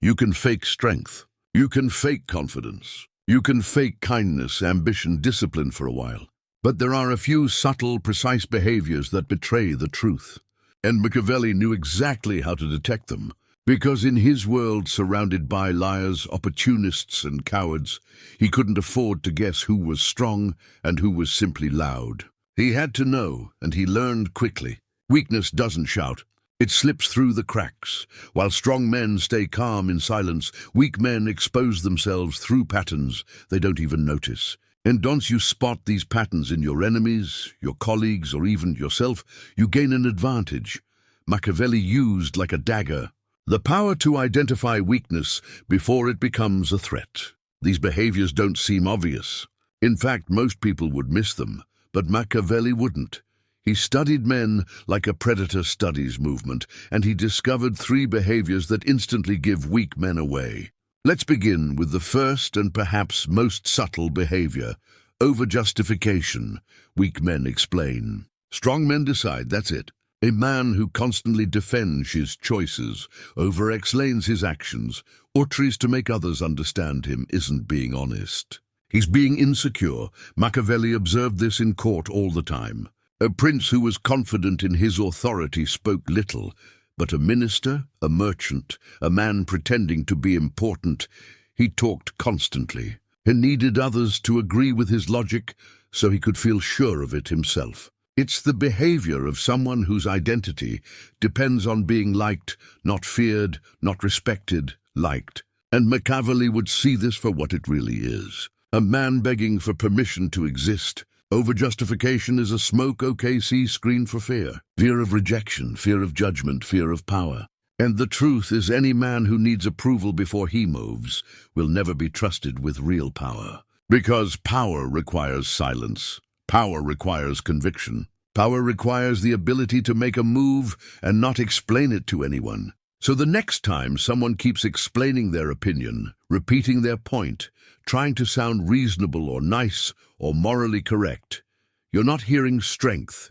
You can fake strength. You can fake confidence. You can fake kindness, ambition, discipline for a while. But there are a few subtle, precise behaviors that betray the truth. And Machiavelli knew exactly how to detect them, because in his world surrounded by liars, opportunists, and cowards, he couldn't afford to guess who was strong and who was simply loud. He had to know, and he learned quickly. Weakness doesn't shout. It slips through the cracks. While strong men stay calm in silence, weak men expose themselves through patterns they don't even notice. And once you spot these patterns in your enemies, your colleagues, or even yourself, you gain an advantage. Machiavelli used like a dagger the power to identify weakness before it becomes a threat. These behaviors don't seem obvious. In fact, most people would miss them, but Machiavelli wouldn't. He studied men like a predator studies movement, and he discovered 3 behaviors that instantly give weak men away. Let's begin with the first and perhaps most subtle behavior: overjustification. Weak men explain. Strong men decide, that's it. A man who constantly defends his choices, over-explains his actions, or tries to make others understand him isn't being honest. He's being insecure. Machiavelli observed this in court all the time. A prince who was confident in his authority spoke little, but a minister, a merchant, a man pretending to be important, he talked constantly. He needed others to agree with his logic so he could feel sure of it himself. It's the behavior of someone whose identity depends on being liked, not feared, not respected, liked. And Machiavelli would see this for what it really is: a man begging for permission to exist. Overjustification is a smoke OKC screen for fear. Fear of rejection, fear of judgment, fear of power. And the truth is, any man who needs approval before he moves will never be trusted with real power. Because power requires silence. Power requires conviction. Power requires the ability to make a move and not explain it to anyone. So the next time someone keeps explaining their opinion, repeating their point, trying to sound reasonable or nice or morally correct, you're not hearing strength.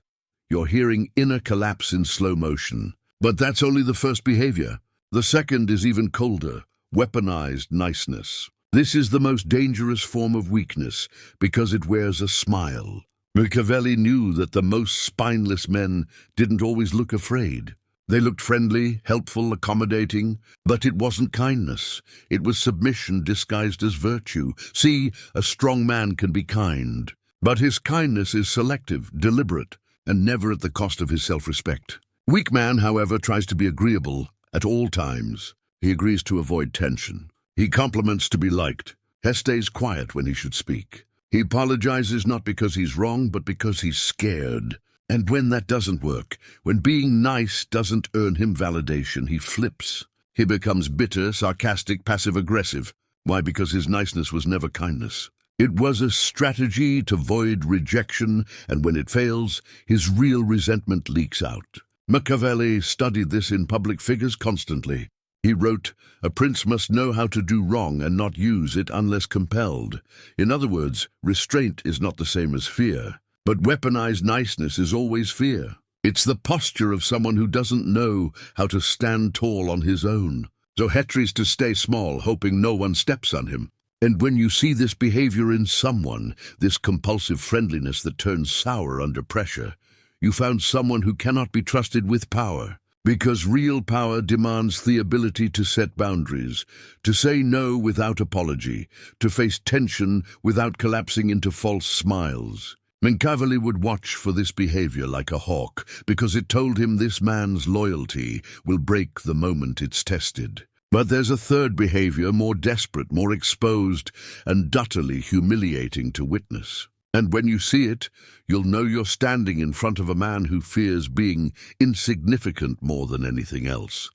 You're hearing inner collapse in slow motion. But that's only the first behavior. The second is even colder: weaponized niceness. This is the most dangerous form of weakness because it wears a smile. Machiavelli knew that the most spineless men didn't always look afraid. They looked friendly, helpful, accommodating, but it wasn't kindness. It was submission disguised as virtue. See, a strong man can be kind, but his kindness is selective, deliberate, and never at the cost of his self-respect. Weak man, however, tries to be agreeable at all times. He agrees to avoid tension. He compliments to be liked. He stays quiet when he should speak. He apologizes not because he's wrong, but because he's scared. And when that doesn't work, when being nice doesn't earn him validation, he flips. He becomes bitter, sarcastic, passive-aggressive. Why? Because his niceness was never kindness. It was a strategy to avoid rejection, and when it fails, his real resentment leaks out. Machiavelli studied this in public figures constantly. He wrote, "A prince must know how to do wrong and not use it unless compelled." In other words, restraint is not the same as fear. But weaponized niceness is always fear. It's the posture of someone who doesn't know how to stand tall on his own. So he tries to stay small, hoping no one steps on him. And when you see this behavior in someone, this compulsive friendliness that turns sour under pressure, you found someone who cannot be trusted with power. Because real power demands the ability to set boundaries, to say no without apology, to face tension without collapsing into false smiles. Machiavelli would watch for this behavior like a hawk, because it told him this man's loyalty will break the moment it's tested. But there's a third behavior, more desperate, more exposed, and utterly humiliating to witness. And when you see it, you'll know you're standing in front of a man who fears being insignificant more than anything else.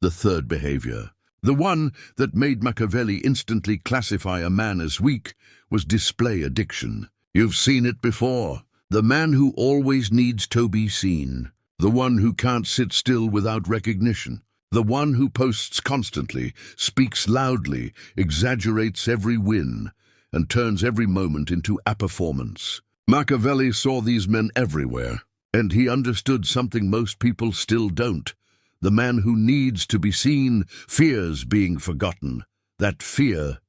The third behavior, the one that made Machiavelli instantly classify a man as weak, was display addiction. You've seen it before. The man who always needs to be seen. The one who can't sit still without recognition. The one who posts constantly, speaks loudly, exaggerates every win, and turns every moment into a performance. Machiavelli saw these men everywhere, and he understood something most people still don't. The man who needs to be seen fears being forgotten. That fear,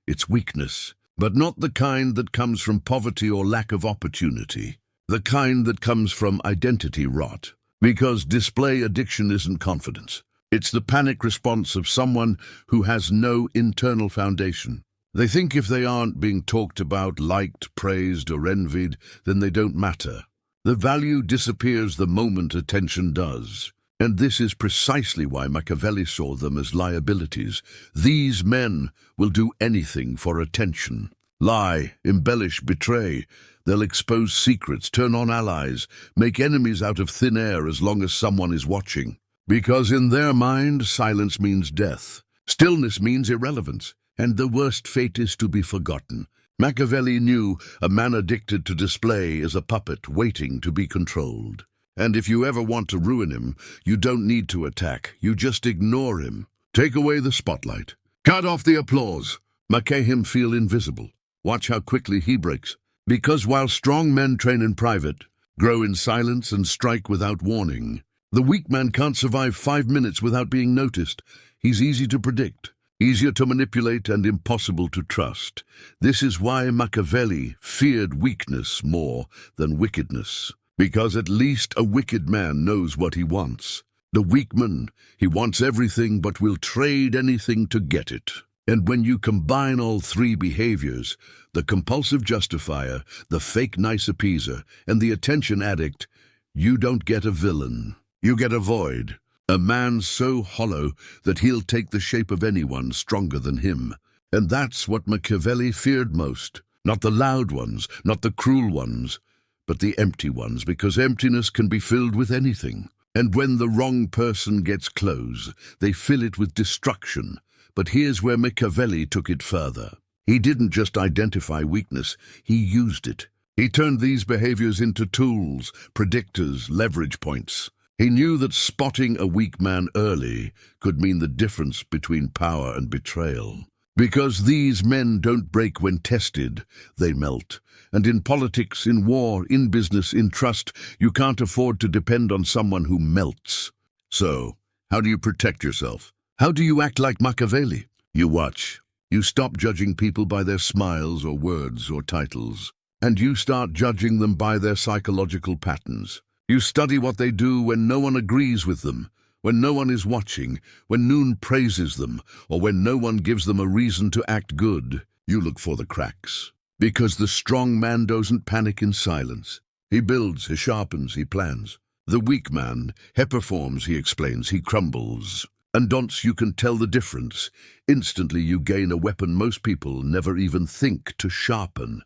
it's weakness, but not the kind that comes from poverty or lack of opportunity. The kind that comes from identity rot. Because display addiction isn't confidence. It's the panic response of someone who has no internal foundation. They think if they aren't being talked about, liked, praised, or envied, then they don't matter. The value disappears the moment attention does. And this is precisely why Machiavelli saw them as liabilities. These men will do anything for attention. Lie, embellish, betray. They'll expose secrets, turn on allies, make enemies out of thin air as long as someone is watching. Because in their mind, silence means death. Stillness means irrelevance. And the worst fate is to be forgotten. Machiavelli knew a man addicted to display is a puppet waiting to be controlled. And if you ever want to ruin him, you don't need to attack. You just ignore him. Take away the spotlight. Cut off the applause. Make him feel invisible. Watch how quickly he breaks. Because while strong men train in private, grow in silence and strike without warning, the weak man can't survive 5 minutes without being noticed. He's easy to predict. Easier to manipulate and impossible to trust. This is why Machiavelli feared weakness more than wickedness. Because at least a wicked man knows what he wants. The weak man, he wants everything but will trade anything to get it. And when you combine all three behaviors, the compulsive justifier, the fake nice appeaser, and the attention addict, you don't get a villain. You get a void. A man so hollow that he'll take the shape of anyone stronger than him. And that's what Machiavelli feared most. Not the loud ones, not the cruel ones, but the empty ones, because emptiness can be filled with anything. And when the wrong person gets close, they fill it with destruction. But here's where Machiavelli took it further. He didn't just identify weakness, he used it. He turned these behaviors into tools, predictors, leverage points. He knew that spotting a weak man early could mean the difference between power and betrayal. Because these men don't break when tested, they melt. And in politics, in war, in business, in trust, you can't afford to depend on someone who melts. So, how do you protect yourself? How do you act like Machiavelli? You watch. You stop judging people by their smiles or words or titles. And you start judging them by their psychological patterns. You study what they do when no one agrees with them, when no one is watching, when noon praises them, or when no one gives them a reason to act good. You look for the cracks. Because the strong man doesn't panic in silence. He builds, he sharpens, he plans. The weak man, he performs, he explains, he crumbles. And once you can tell the difference, instantly you gain a weapon most people never even think to sharpen.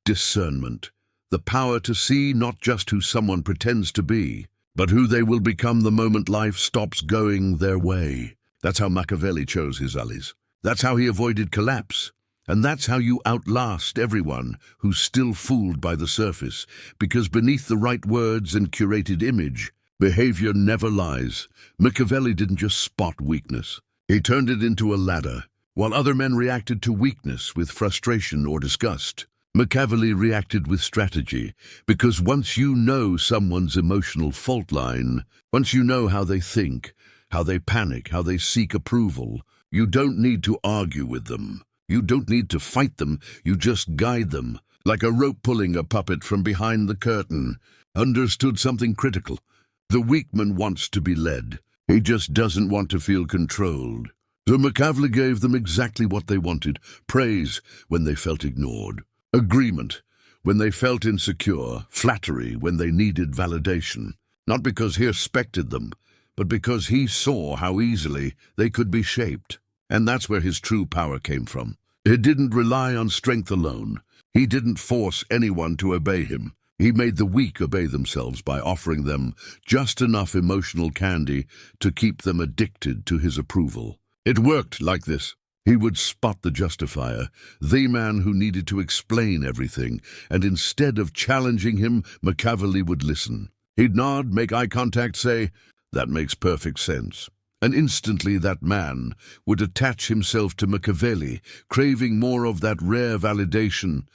Discernment. The power to see not just who someone pretends to be, but who they will become the moment life stops going their way. That's how Machiavelli chose his allies. That's how he avoided collapse. And that's how you outlast everyone who's still fooled by the surface, because beneath the right words and curated image, behavior never lies. Machiavelli didn't just spot weakness. He turned it into a ladder. While other men reacted to weakness with frustration or disgust, Machiavelli reacted with strategy, because once you know someone's emotional fault line, once you know how they think, how they panic, how they seek approval, you don't need to argue with them. You don't need to fight them, you just guide them, like a rope pulling a puppet from behind the curtain. Understood something critical. The weak man wants to be led. He just doesn't want to feel controlled. So Machiavelli gave them exactly what they wanted: praise when they felt ignored. Agreement when they felt insecure, flattery when they needed validation. Not because he respected them, but because he saw how easily they could be shaped. And that's where his true power came from. He didn't rely on strength alone. He didn't force anyone to obey him. He made the weak obey themselves by offering them just enough emotional candy to keep them addicted to his approval. It worked like this. He would spot the justifier, the man who needed to explain everything, and instead of challenging him, Machiavelli would listen. He'd nod, make eye contact, say, "That makes perfect sense." And instantly that man would attach himself to Machiavelli, craving more of that rare validation,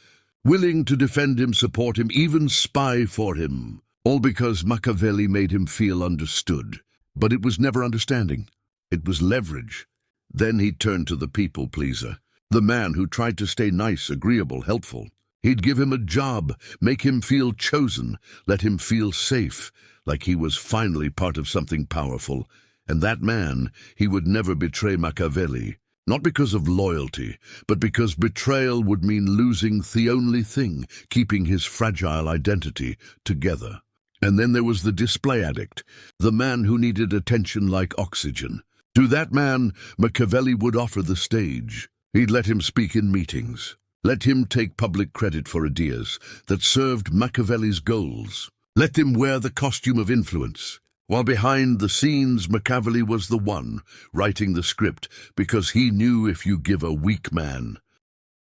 willing to defend him, support him, even spy for him, all because Machiavelli made him feel understood. but it was never understanding. It was leverage. Then he'd turn to the people pleaser, the man who tried to stay nice, agreeable, helpful. He'd give him a job, make him feel chosen, let him feel safe, like he was finally part of something powerful. And that man, he would never betray Machiavelli, not because of loyalty, but because betrayal would mean losing the only thing keeping his fragile identity together. And then there was the display addict, the man who needed attention like oxygen. To that man, Machiavelli would offer the stage. He'd let him speak in meetings, let him take public credit for ideas that served Machiavelli's goals, let him wear the costume of influence. While behind the scenes, Machiavelli was the one writing the script, because he knew if you give a weak man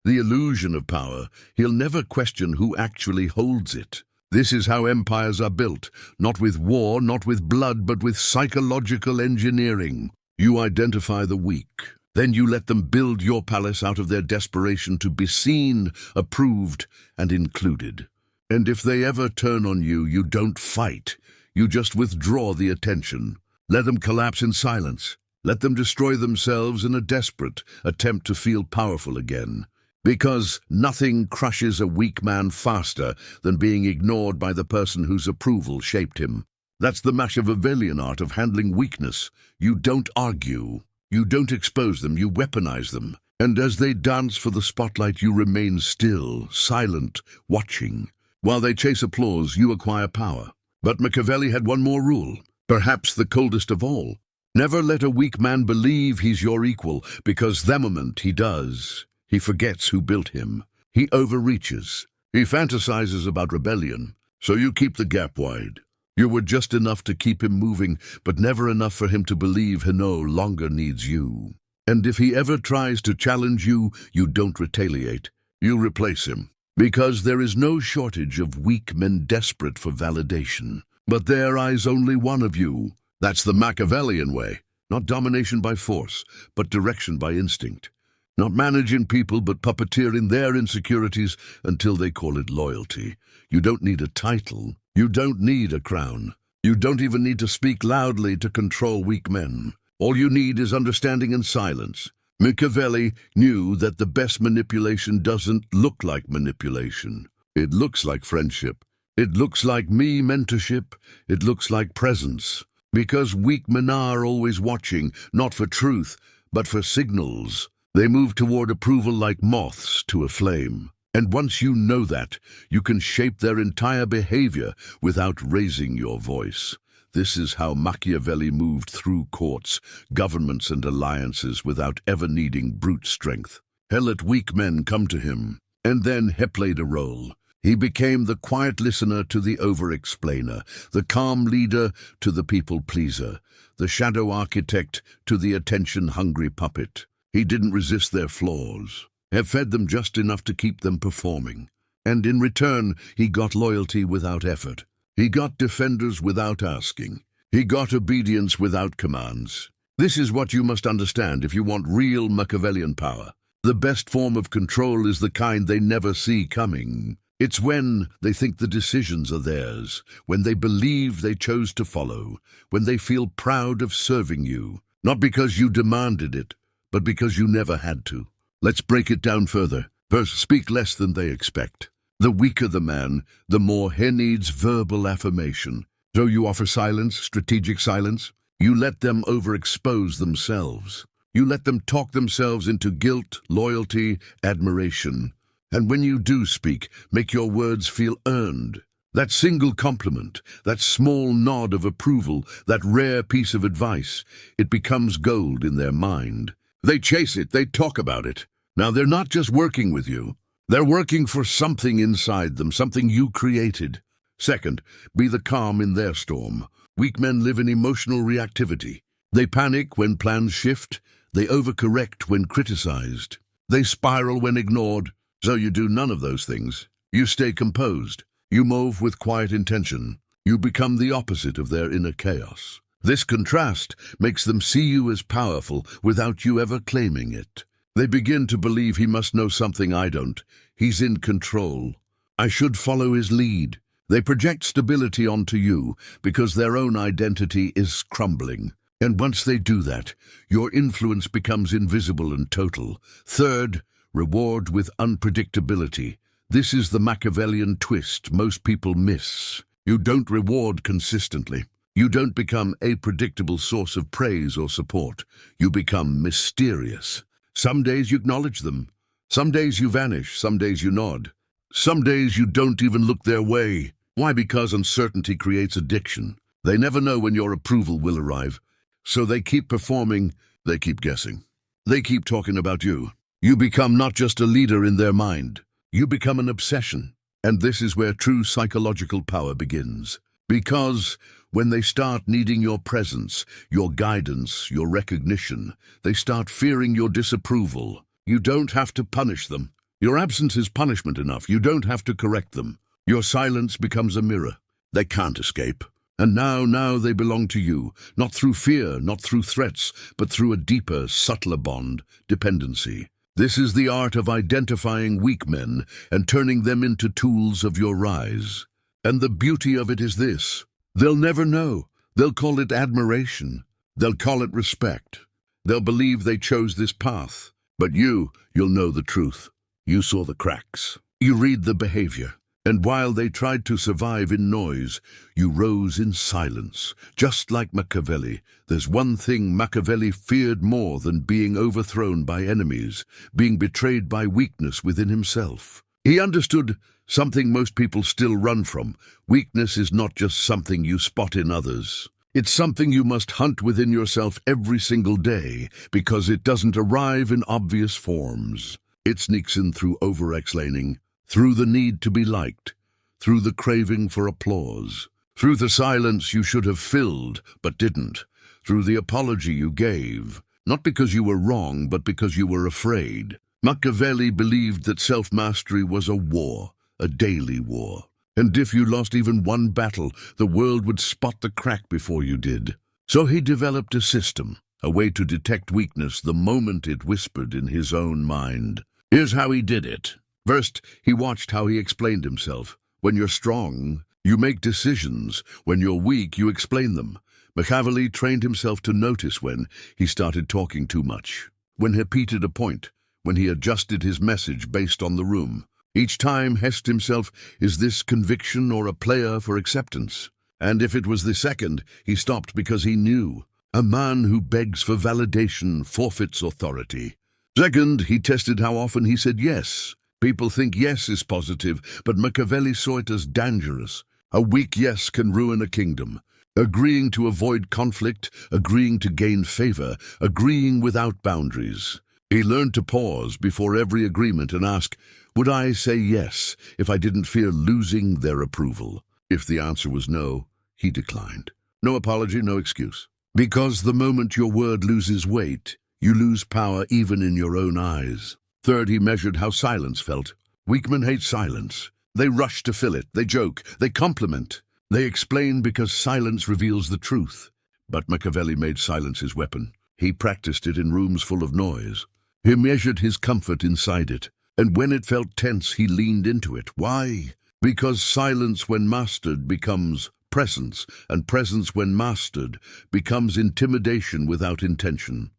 the illusion of power, he'll never question who actually holds it. This is how empires are built, not with war, not with blood, but with psychological engineering. You identify the weak, then you let them build your palace out of their desperation to be seen, approved, and included. And if they ever turn on you, you don't fight. You just withdraw the attention. Let them collapse in silence. Let them destroy themselves in a desperate attempt to feel powerful again. Because nothing crushes a weak man faster than being ignored by the person whose approval shaped him. That's the Machiavellian art of handling weakness. You don't argue. You don't expose them, you weaponize them. And as they dance for the spotlight, you remain still, silent, watching. While they chase applause, you acquire power. But Machiavelli had one more rule, perhaps the coldest of all. Never let a weak man believe he's your equal, because the moment he does, he forgets who built him. He overreaches. He fantasizes about rebellion, so you keep the gap wide. You were just enough to keep him moving, but never enough for him to believe he no longer needs you. And if he ever tries to challenge you, you don't retaliate. You replace him. Because there is no shortage of weak men desperate for validation. But their eyes only one of you. That's the Machiavellian way. Not domination by force, but direction by instinct. Not managing people, but puppeteering their insecurities until they call it loyalty. You don't need a title. You don't need a crown. You don't even need to speak loudly to control weak men. All you need is understanding and silence. Machiavelli knew that the best manipulation doesn't look like manipulation. It looks like friendship. It looks like mentorship. It looks like presence. Because weak men are always watching, not for truth, but for signals. They move toward approval like moths to a flame. And once you know that, you can shape their entire behavior without raising your voice. This is how Machiavelli moved through courts, governments, and alliances without ever needing brute strength. He let weak men come to him, and then he played a role. He became the quiet listener to the over-explainer, the calm leader to the people-pleaser, the shadow architect to the attention-hungry puppet. He didn't resist their flaws. He fed them just enough to keep them performing. And in return, he got loyalty without effort. He got defenders without asking. He got obedience without commands. This is what you must understand if you want real Machiavellian power. The best form of control is the kind they never see coming. It's when they think the decisions are theirs, when they believe they chose to follow, when they feel proud of serving you, not because you demanded it, but because you never had to. Let's break it down further. First, speak less than they expect. The weaker the man, the more he needs verbal affirmation. So you offer silence, strategic silence. You let them overexpose themselves. You let them talk themselves into guilt, loyalty, admiration. And when you do speak, make your words feel earned. That single compliment, that small nod of approval, that rare piece of advice, it becomes gold in their mind. They chase it, they talk about it. Now they're not just working with you. They're working for something inside them, something you created. Second, be the calm in their storm. Weak men live in emotional reactivity. They panic when plans shift. They overcorrect when criticized. They spiral when ignored. So you do none of those things. You stay composed. You move with quiet intention. You become the opposite of their inner chaos. This contrast makes them see you as powerful without you ever claiming it. They begin to believe he must know something I don't. He's in control. I should follow his lead. They project stability onto you because their own identity is crumbling. And once they do that, your influence becomes invisible and total. Third, reward with unpredictability. This is the Machiavellian twist most people miss. You don't reward consistently. You don't become a predictable source of praise or support. You become mysterious. Some days you acknowledge them. Some days you vanish. Some days you nod. Some days you don't even look their way. Why? Because uncertainty creates addiction. They never know when your approval will arrive. So they keep performing, they keep guessing. They keep talking about you. You become not just a leader in their mind. You become an obsession. And this is where true psychological power begins. Because when they start needing your presence, your guidance, your recognition, they start fearing your disapproval. You don't have to punish them. Your absence is punishment enough. You don't have to correct them. Your silence becomes a mirror. They can't escape. And now they belong to you, not through fear, not through threats, but through a deeper, subtler bond, dependency. This is the art of identifying weak men and turning them into tools of your rise. And the beauty of it is this: they'll never know. They'll call it admiration. They'll call it respect. They'll believe they chose this path. But you'll know the truth. You saw the cracks. You read the behavior. And while they tried to survive in noise, you rose in silence. Just like Machiavelli, there's one thing Machiavelli feared more than being overthrown by enemies, being betrayed by weakness within himself. He understood something most people still run from. Weakness is not just something you spot in others. It's something you must hunt within yourself every single day, because it doesn't arrive in obvious forms. It sneaks in through over-explaining, through the need to be liked, through the craving for applause, through the silence you should have filled but didn't, through the apology you gave, not because you were wrong but because you were afraid. Machiavelli believed that self-mastery was a war, a daily war, and if you lost even one battle, the world would spot the crack before you did. So he developed a system, a way to detect weakness the moment it whispered in his own mind. Here's how he did it. First, he watched how he explained himself. When you're strong, you make decisions. When you're weak, you explain them. Machiavelli trained himself to notice when he started talking too much, when he repeated a point, when he adjusted his message based on the room. Each time he asked himself, is this conviction or a player for acceptance? And if it was the second, he stopped because he knew. A man who begs for validation forfeits authority. Second, he tested how often he said yes. People think yes is positive, but Machiavelli saw it as dangerous. A weak yes can ruin a kingdom. Agreeing to avoid conflict, agreeing to gain favor, agreeing without boundaries. He learned to pause before every agreement and ask, would I say yes if I didn't fear losing their approval? If the answer was no, he declined. No apology, no excuse. Because the moment your word loses weight, you lose power even in your own eyes. Third, he measured how silence felt. Weak men hate silence. They rush to fill it. They joke. They compliment. They explain because silence reveals the truth. But Machiavelli made silence his weapon. He practiced it in rooms full of noise. He measured his comfort inside it. And when it felt tense, he leaned into it. Why? Because silence, when mastered, becomes presence, and presence, when mastered, becomes intimidation without intention.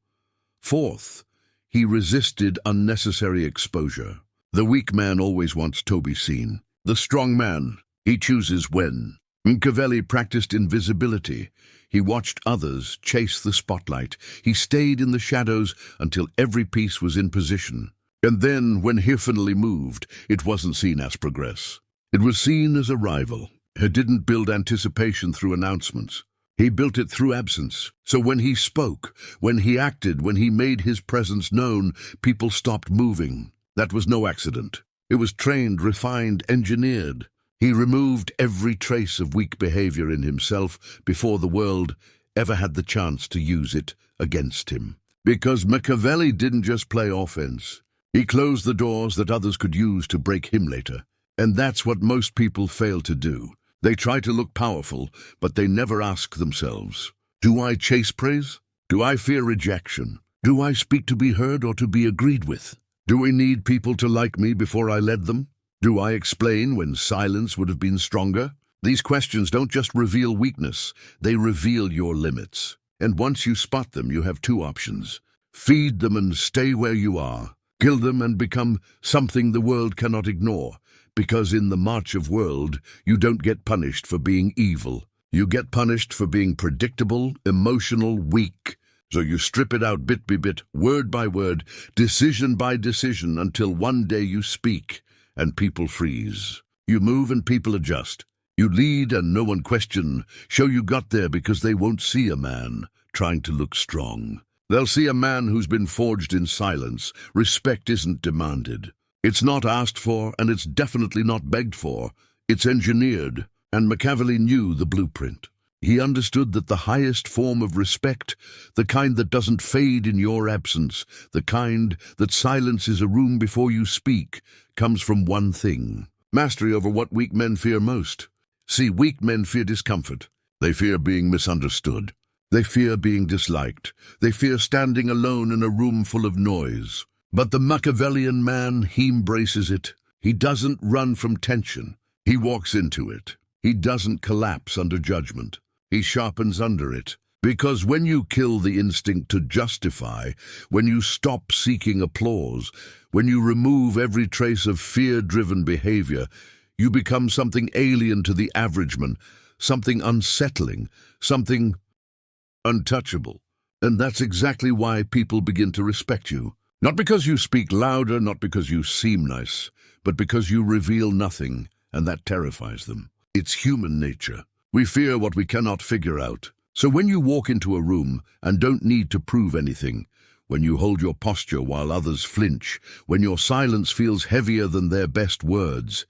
Fourth, he resisted unnecessary exposure. The weak man always wants to be seen. The strong man, he chooses when. Machiavelli practiced invisibility. He watched others chase the spotlight. He stayed in the shadows until every piece was in position. And then, when he finally moved, it wasn't seen as progress. It was seen as arrival. He didn't build anticipation through announcements. He built it through absence. So when he spoke, when he acted, when he made his presence known, people stopped moving. That was no accident. It was trained, refined, engineered. He removed every trace of weak behavior in himself before the world ever had the chance to use it against him. Because Machiavelli didn't just play offense. He closed the doors that others could use to break him later. And that's what most people fail to do. They try to look powerful, but they never ask themselves, do I chase praise? Do I fear rejection? Do I speak to be heard or to be agreed with? Do I need people to like me before I led them? Do I explain when silence would have been stronger? These questions don't just reveal weakness, they reveal your limits. And once you spot them, you have two options. Feed them and stay where you are. Kill them and become something the world cannot ignore. Because in the march of world, you don't get punished for being evil. You get punished for being predictable, emotional, weak. So you strip it out bit by bit, word by word, decision by decision, until one day you speak and people freeze. You move and people adjust. You lead and no one question. Show you got there because they won't see a man trying to look strong. They'll see a man who's been forged in silence. Respect isn't demanded. It's not asked for, and it's definitely not begged for. It's engineered, and Machiavelli knew the blueprint. He understood that the highest form of respect, the kind that doesn't fade in your absence, the kind that silences a room before you speak, comes from one thing: mastery over what weak men fear most. See, weak men fear discomfort. They fear being misunderstood. They fear being disliked. They fear standing alone in a room full of noise. But the Machiavellian man, he embraces it. He doesn't run from tension. He walks into it. He doesn't collapse under judgment. He sharpens under it. Because when you kill the instinct to justify, when you stop seeking applause, when you remove every trace of fear-driven behavior, you become something alien to the average man, something unsettling, something untouchable. And that's exactly why people begin to respect you. Not because you speak louder, not because you seem nice, but because you reveal nothing, and that terrifies them. It's human nature. We fear what we cannot figure out. So when you walk into a room and don't need to prove anything, when you hold your posture while others flinch, when your silence feels heavier than their best words,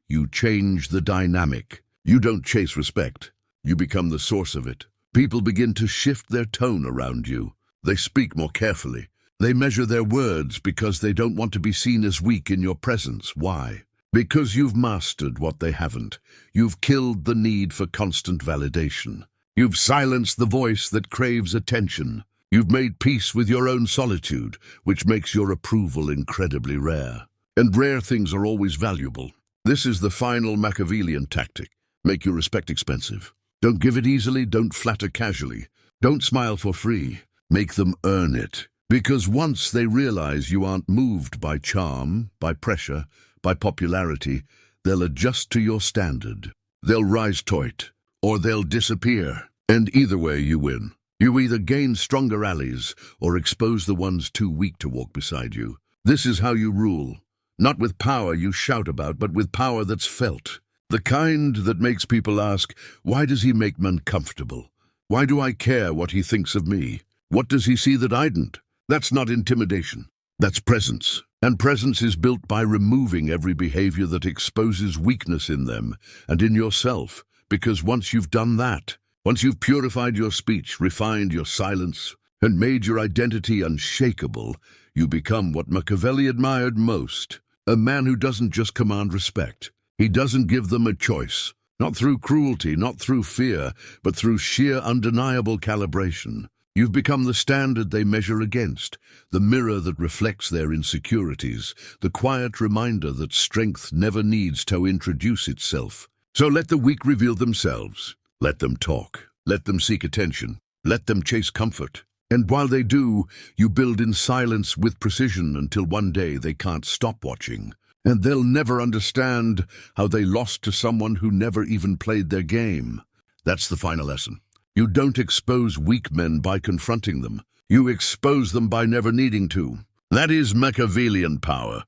you change the dynamic. You don't chase respect. You become the source of it. People begin to shift their tone around you. They speak more carefully. They measure their words because they don't want to be seen as weak in your presence. Why? Because you've mastered what they haven't. You've killed the need for constant validation. You've silenced the voice that craves attention. You've made peace with your own solitude, which makes your approval incredibly rare. And rare things are always valuable. This is the final Machiavellian tactic. Make your respect expensive. Don't give it easily, don't flatter casually. Don't smile for free. Make them earn it. Because once they realize you aren't moved by charm, by pressure, by popularity, they'll adjust to your standard. They'll rise to it, or they'll disappear. And either way, you win. You either gain stronger allies or expose the ones too weak to walk beside you. This is how you rule. Not with power you shout about, but with power that's felt. The kind that makes people ask, why does he make me uncomfortable? Why do I care what he thinks of me? What does he see that I didn't? That's not intimidation. That's presence. And presence is built by removing every behavior that exposes weakness in them and in yourself. Because once you've done that, once you've purified your speech, refined your silence, and made your identity unshakable, you become what Machiavelli admired most. A man who doesn't just command respect. He doesn't give them a choice. Not through cruelty, not through fear, but through sheer undeniable calibration. You've become the standard they measure against, the mirror that reflects their insecurities, the quiet reminder that strength never needs to introduce itself. So let the weak reveal themselves. Let them talk. Let them seek attention. Let them chase comfort. And while they do, you build in silence with precision until one day they can't stop watching. And they'll never understand how they lost to someone who never even played their game. That's the final lesson. You don't expose weak men by confronting them. You expose them by never needing to. That is Machiavellian power.